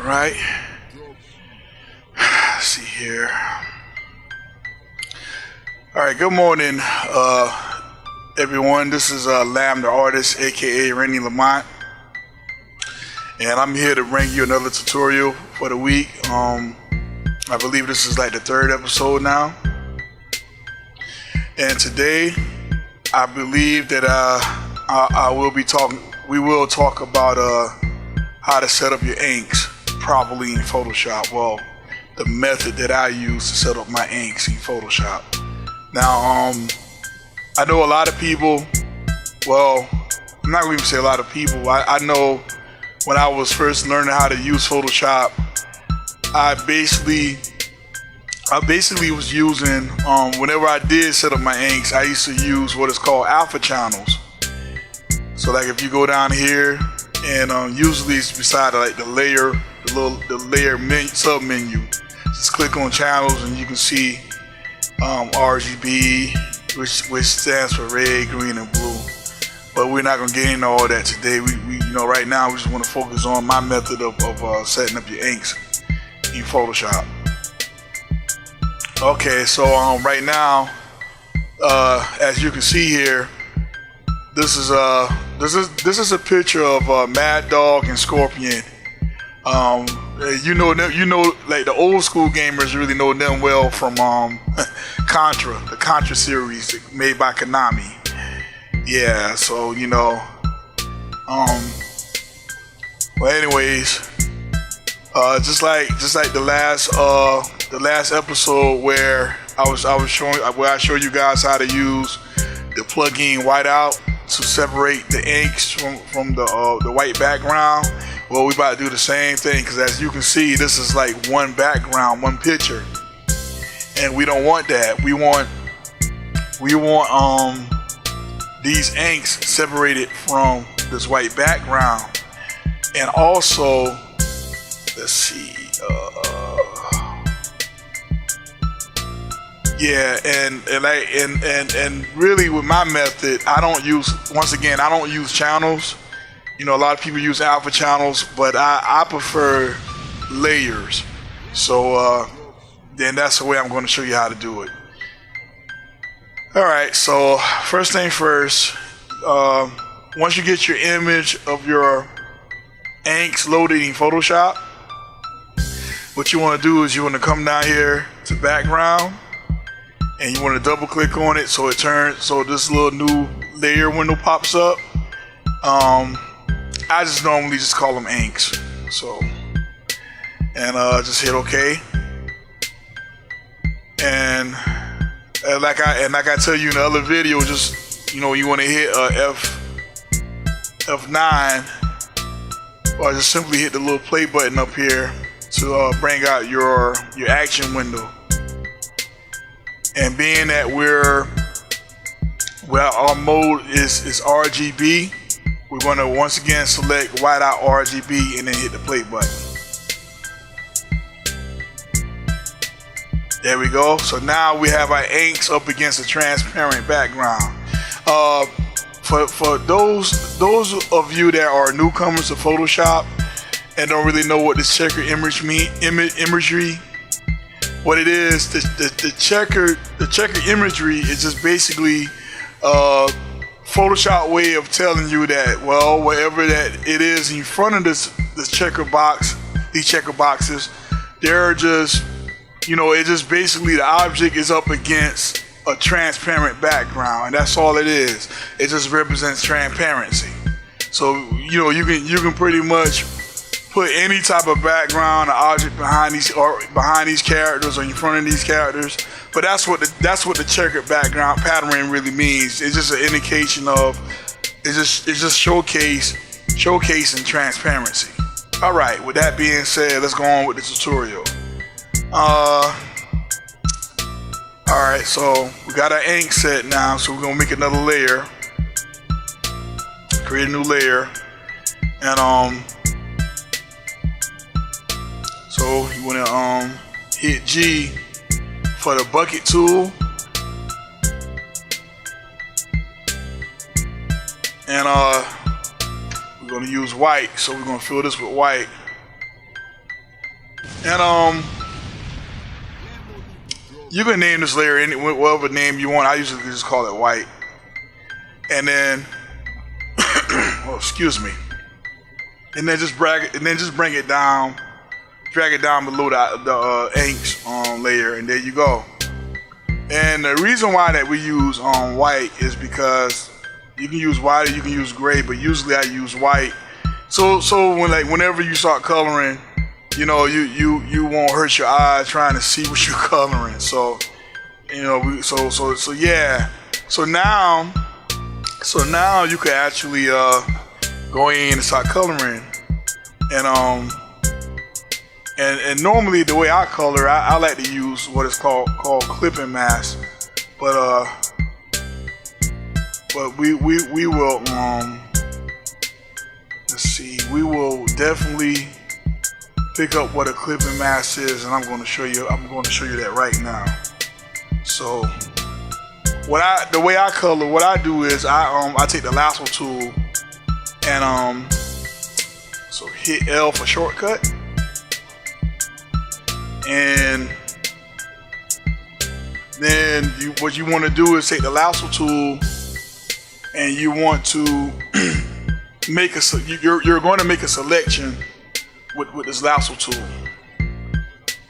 right. Let's see here. All right. Good morning, everyone. This is Lamb the Artist, aka Randy Lamont, and I'm here to bring you another tutorial for the week. I believe this is like the third episode now, and today I believe that we will talk about how to set up your inks properly in Photoshop. Well, the method that I use to set up my inks in Photoshop. Now, I know a lot of people, well, I'm not going to say a lot of people. I know when I was first learning how to use Photoshop, I basically was using, whenever I did set up my inks, I used to use what is called alpha channels. So like if you go down here, and usually it's beside like the layer sub menu. Just click on channels and you can see RGB, which stands for red, green, and blue. But we're not gonna get into all that today. We right now we just want to focus on my method of setting up your inks in Photoshop. Okay, so right now, as you can see here, this is a picture of Mad Dog and Scorpion. You know, like the old school gamers really know them well from Contra, the Contra series made by Konami. Yeah, so well, anyways, just like the last episode where I showed you guys how to use the plugin whiteout to separate the inks from the white background. Well, we about to do the same thing, because as you can see, this is like one background, one picture, and we don't want that. We want these inks separated from this white background. And also, let's see, yeah, and really with my method, I don't use channels. A lot of people use alpha channels, but I prefer layers. So then that's the way I'm going to show you how to do it. Alright, so first thing first, once you get your image of your inks loaded in Photoshop, what you want to do is you want to come down here to background, and you want to double click on it so this little new layer window pops up. I just normally just call them inks. So, and just hit OK. And like I tell you in the other video, just you want to hit F9, or just simply hit the little play button up here to bring out your action window. And being that our mode is RGB, we're going to once again select whiteout RGB and then hit the play button. There we go. So now we have our inks up against a transparent background. For those of you that are newcomers to Photoshop and don't really know what this checker imagery, what it is, the checker imagery is just basically Photoshop way of telling you that, well, whatever that it is in front of this checker box, these checker boxes, they're just, it's just basically the object is up against a transparent background, and that's all it is. It just represents transparency. So you can pretty much put any type of background or object behind these characters or in front of these characters. But that's what the checkered background pattern really means. It's just an indication of it's just showcasing transparency. All right. With that being said, let's go on with the tutorial. All right. So we got our ink set now. So we're gonna make another layer. Create a new layer, and so you wanna hit G for the bucket tool, and we're going to use white, so we're going to fill this with white. And you can name this layer any whatever name you want. I usually just call it white. And then, oh, excuse me. And then just bring it down, drag it down below the inks layer, and there you go. And the reason why that we use white is because you can use white or you can use gray, but usually I use white. So whenever you start coloring, you know, you won't hurt your eyes trying to see what you're coloring. So, you know, so yeah. So now you can actually go in and start coloring. And normally the way I color, I like to use what is called clipping mask. But we will let's see, we will definitely pick up what a clipping mask is, and I'm going to show you that right now. So the way I color, what I do is I take the lasso tool and so hit L for shortcut, and then what you want to do is take the lasso tool and you want to you're going to make a selection with this lasso tool.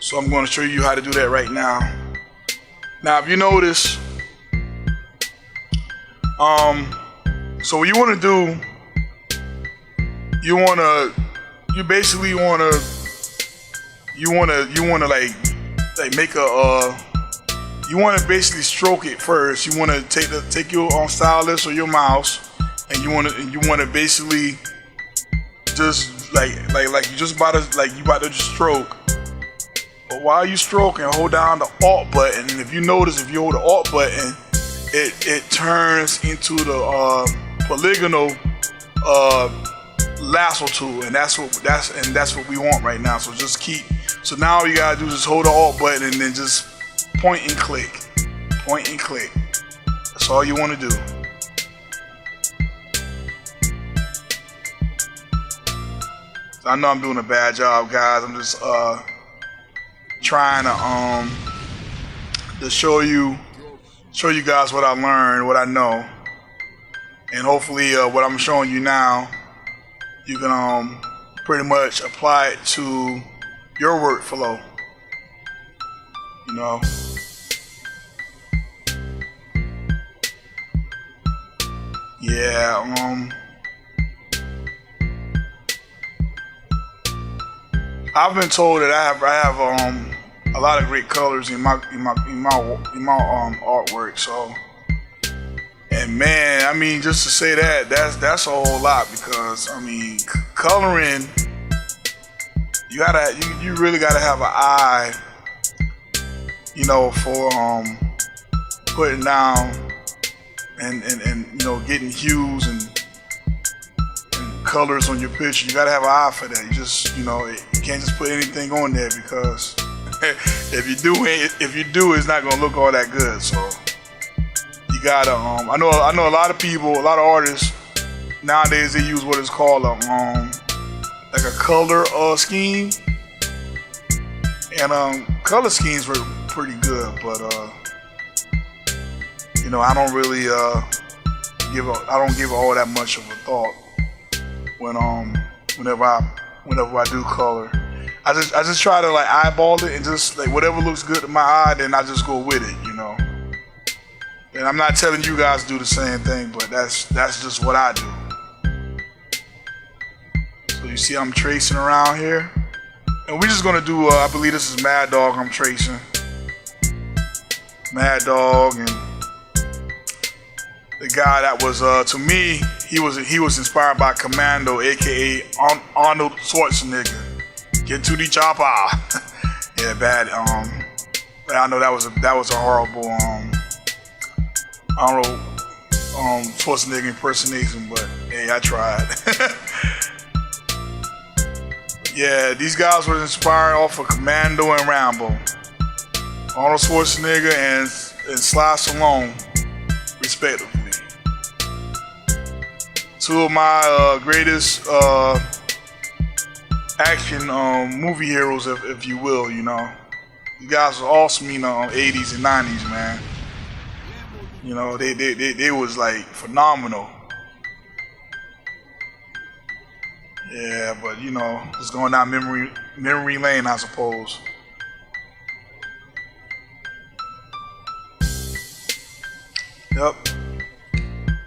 So I'm going to show you how to do that right now. Now, if you notice, so what you want to do, you want to make a you want to basically stroke it first. You want to take your stylus or your mouse, and you want to basically just like you just about to stroke. But while you stroking, hold down the Alt button, and if you notice, if you hold the Alt button, it turns into the polygonal lasso tool, and that's what we want right now. So now all you gotta do is just hold the Alt button and then just point and click. That's all you want to do. So I know I'm doing a bad job, guys. I'm just trying to show you guys what I learned, what I know, and hopefully what I'm showing you now, you can pretty much apply it to your workflow. You know. Yeah. I've been told that I have a lot of great colors in my artwork. So, and man, I mean, just to say that's a whole lot, because I mean, coloring, you really gotta have an eye, you know, for putting down and you know, getting hues and colors on your picture. You gotta have an eye for that. You just, you know, you can't just put anything on there, because if you do, it's not gonna look all that good. So you gotta. I know a lot of people, a lot of artists nowadays, they use what is called like a color scheme, and color schemes were pretty good, but you know, I don't really give all that much of a thought whenever I do color. I just try to like eyeball it, and just like whatever looks good to my eye, then I just go with it, you know. And I'm not telling you guys to do the same thing, but that's just what I do. So you see I'm tracing around here, and we're just gonna do I believe this is Mad Dog I'm tracing. Mad Dog, and the guy that was to me, he was inspired by Commando, aka Arnold Schwarzenegger. Get to the chopper. Yeah, bad. I know that was a horrible Arnold Schwarzenegger impersonation, but hey, I tried. Yeah, these guys were inspired off of Commando and Rambo. Arnold Schwarzenegger and Sly Stallone, respectively. Two of my greatest action movie heroes, if you will. You know, you guys are awesome. You know, 80s and 90s, man. You know, they was like phenomenal. Yeah, but you know, just going down memory lane, I suppose. Yep.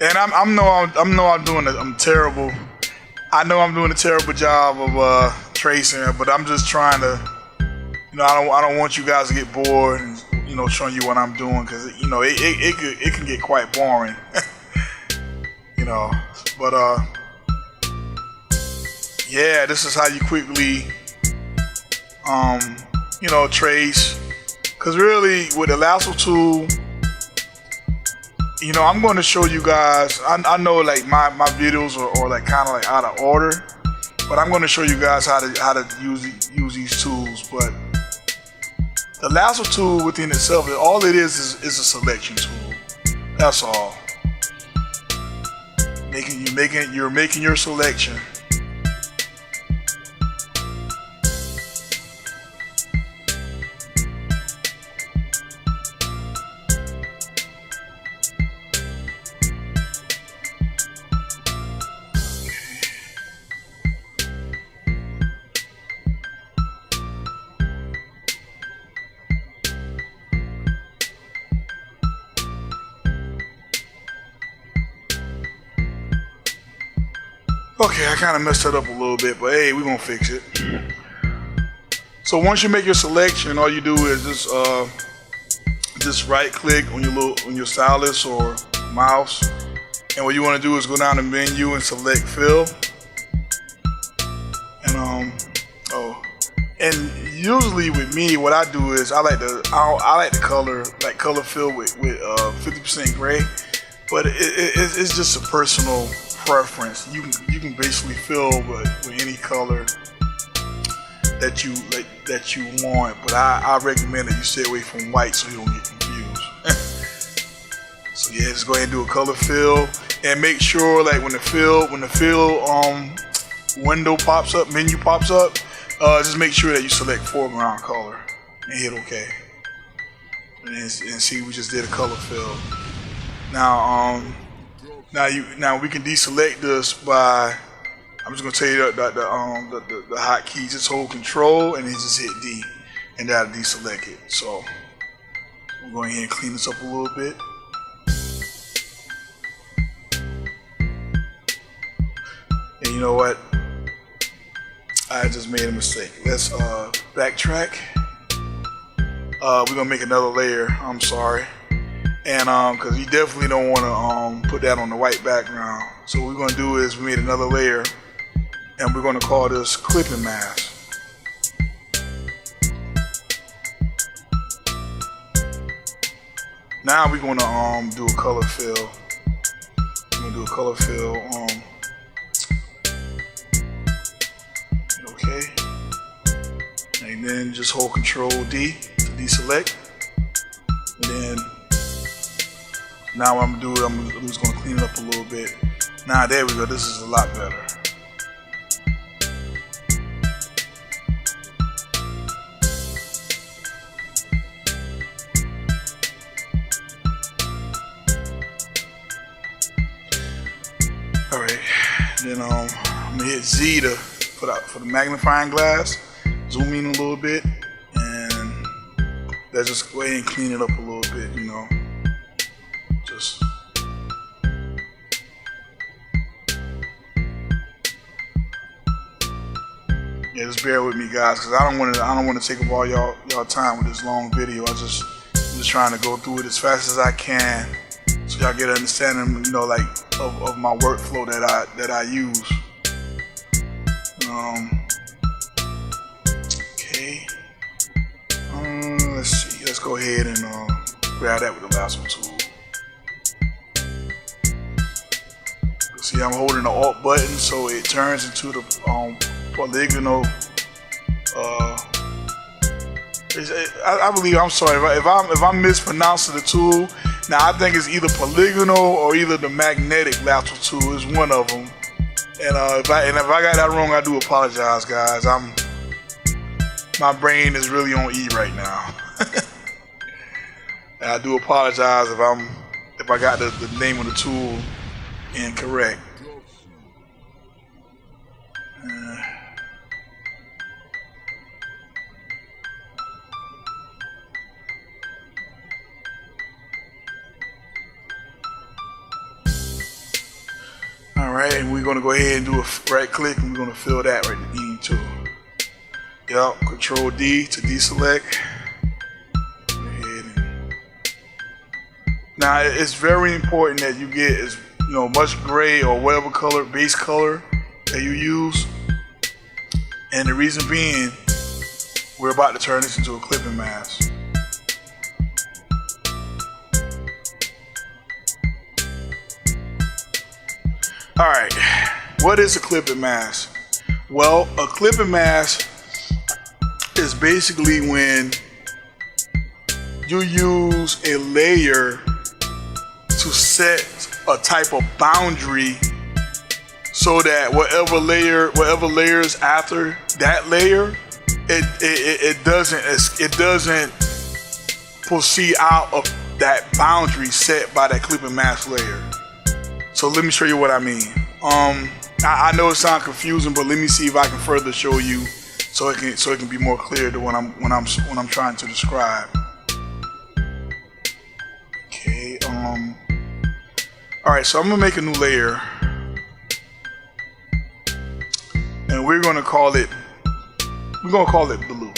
And I'm terrible. I know I'm doing a terrible job of tracing, but I'm just trying to, you know, I don't want you guys to get bored and, you know, showing you what I'm doing, because you know it can get quite boring. You know, but yeah, this is how you quickly you know, trace. Because really with the lasso tool, you know, I'm going to show you guys, I know like my videos are like kind of like out of order, but I'm going to show you guys how to use these tools. But the lasso tool within itself, all it is a selection tool. That's all. You're making your selection. Okay, I kind of messed that up a little bit, but hey, we're gonna fix it. So once you make your selection, all you do is just right click on your stylus or mouse, and what you want to do is go down the menu and select fill. And usually with me, what I do is I like the color fill with 50% gray, but it's just a personal preference. You can basically fill with any color that you want, but I recommend that you stay away from white so you don't get confused. So yeah, just go ahead and do a color fill, and make sure like when the fill menu pops up, just make sure that you select foreground color and hit OK. And see, we just did a color fill. Now Now we can deselect this by, I'm just gonna tell you the hotkey. Just hold Control and then just hit D, and that'll deselect it. So we're going ahead and clean this up a little bit. And you know what? I just made a mistake. Let's backtrack. We're gonna make another layer. I'm sorry. And because you definitely don't want to put that on the white background. So what we're going to do is we made another layer, and we're going to call this clipping mask. Now we're going to do a color fill. We're going to do a color fill. Okay. And then just hold Control D to deselect. And then now what I'm gonna do, I'm just gonna clean it up a little bit. Now there we go, this is a lot better. Alright, then I'm gonna hit Z for the magnifying glass, zoom in a little bit, and let's just go ahead and clean it up a little bit, you know. Yeah, just bear with me, guys, because I don't want to take up all y'all time with this long video. I'm just trying to go through it as fast as I can, so y'all get an understanding, you know, like of my workflow that I use. Okay. Let's see. Let's go ahead and grab that with the lasso tool. See, I'm holding the Alt button, so it turns into the polygonal. I believe, I'm sorry if I'm mispronouncing the tool. Now I think it's either polygonal or either the magnetic lasso tool. Is one of them. And if I got that wrong, I do apologize, guys. My brain is really on E right now. And I do apologize if I got the name of the tool incorrect. Alright, and we're going to go ahead and do a right click, and we're going to fill that right at the end too. Yep, Control D to deselect. Go ahead and... Now it's very important that you get as much gray or whatever color, base color that you use. And the reason being, we're about to turn this into a clipping mask. Alright, what is a clipping mask? Well, a clipping mask is basically when you use a layer to set a type of boundary so that whatever layers after that layer, it doesn't proceed out of that boundary set by that clipping mask layer. So let me show you what I mean. I know it sounds confusing, but let me see if I can further show you so it can be more clear to when I'm trying to describe. Okay. All right. So I'm gonna make a new layer, and we're gonna call it blue.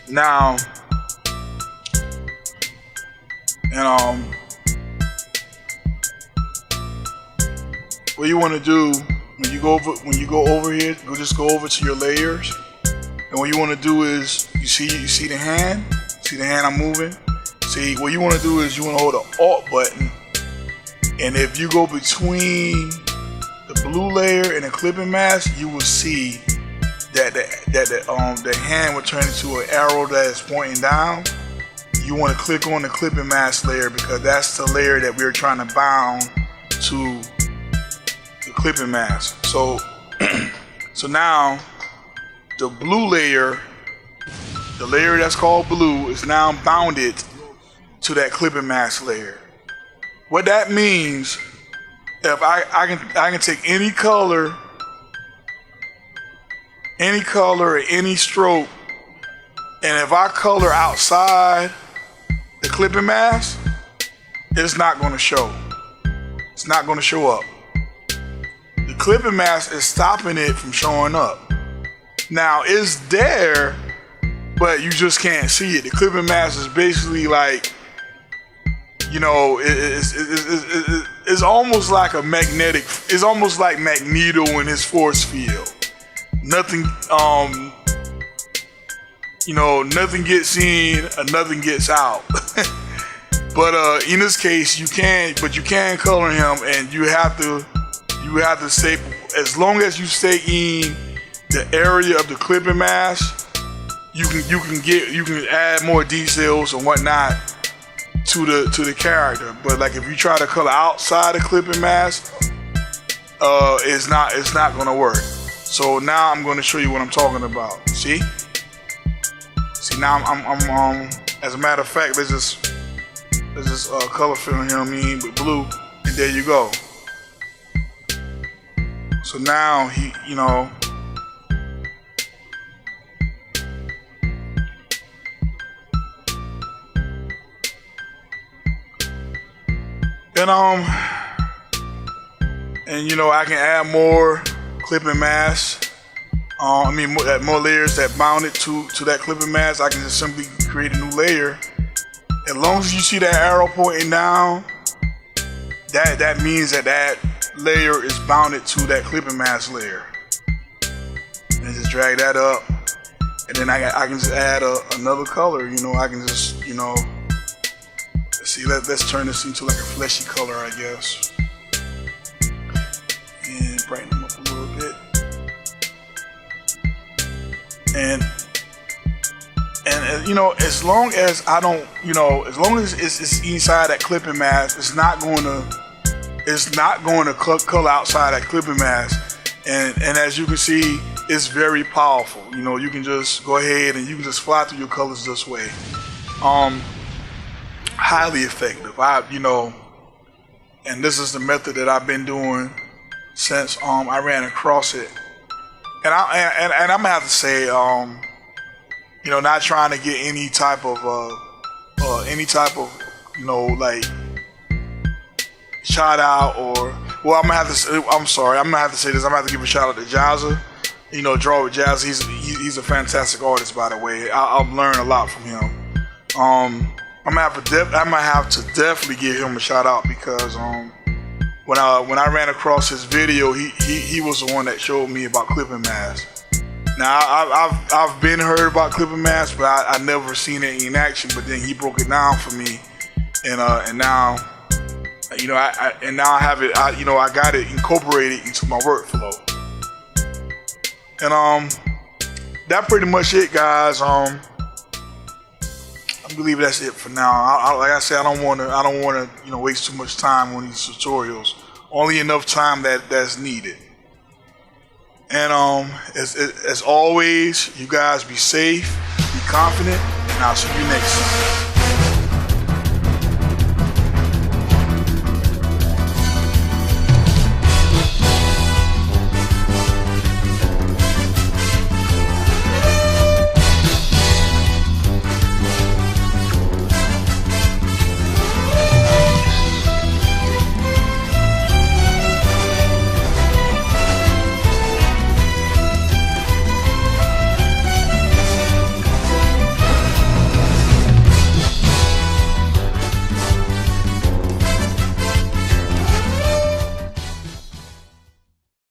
Now, and what you want to do when you go over here, just go over to your layers, and what you want to do is you see the hand I'm moving. See, what you want to do is you want to hold the Alt button, and if you go between the blue layer and the clipping mask, you will see that the hand will turn into an arrow that is pointing down. You want to click on the clipping mask layer because that's the layer that we're trying to bound to the clipping mask. So so now the blue layer, the layer that's called blue, is now bounded to that clipping mask layer. What that means, if I can take any color or any stroke, and if I color outside the clipping mask, it's not going to show. It's not going to show up. The clipping mask is stopping it from showing up. Now it's there, but you just can't see it. The clipping mask is basically like, it's almost like a magnetic. It's almost like Magneto in his force field. Nothing, nothing gets in and nothing gets out. But in this case, you can color him, and you have to stay, as long as you stay in the area of the clipping mask, you can add more details and whatnot to the character. But like if you try to color outside the clipping mask, it's not gonna work. So now I'm going to show you what I'm talking about. See now I'm as a matter of fact, let's just color fill him in with blue, and there you go. So now he, and I can add more clipping mask. More layers that bound it to that clipping mask. I can just simply create a new layer. As long as you see that arrow pointing down, that means that layer is bounded to that clipping mask layer. And just drag that up, and then I can just add another color. I can just see. Let's turn this into like a fleshy color, I guess, and brighten them up a little bit. And and you know, as long as I don't, you know, as long as it's inside that clipping mask, it's not going to color outside that clipping mask. And as you can see, it's very powerful. You know, you can just go ahead and you can just fly through your colors this way. Highly effective. You know, and this is the method that I've been doing since I ran across it. And I'm gonna have to say, you know, not trying to get any type of you know, like shout out or, well, I'm gonna have to say this. I'm gonna have to give a shout out to Jazza. You know, Draw with Jazza. He's a fantastic artist, by the way. I've learned a lot from him. I'm gonna have to definitely give him a shout out because when I ran across his video, he was the one that showed me about clipping masks. Now I've been heard about clipping masks, but I never seen it in action. But then he broke it down for me, and now, you know, I have it. You know, I got it incorporated into my workflow. And that pretty much it, guys. I believe that's it for now. Like I said, I don't want to you know, waste too much time on these tutorials. Only enough time that's needed. And as always, you guys be safe, be confident, and I'll see you next time.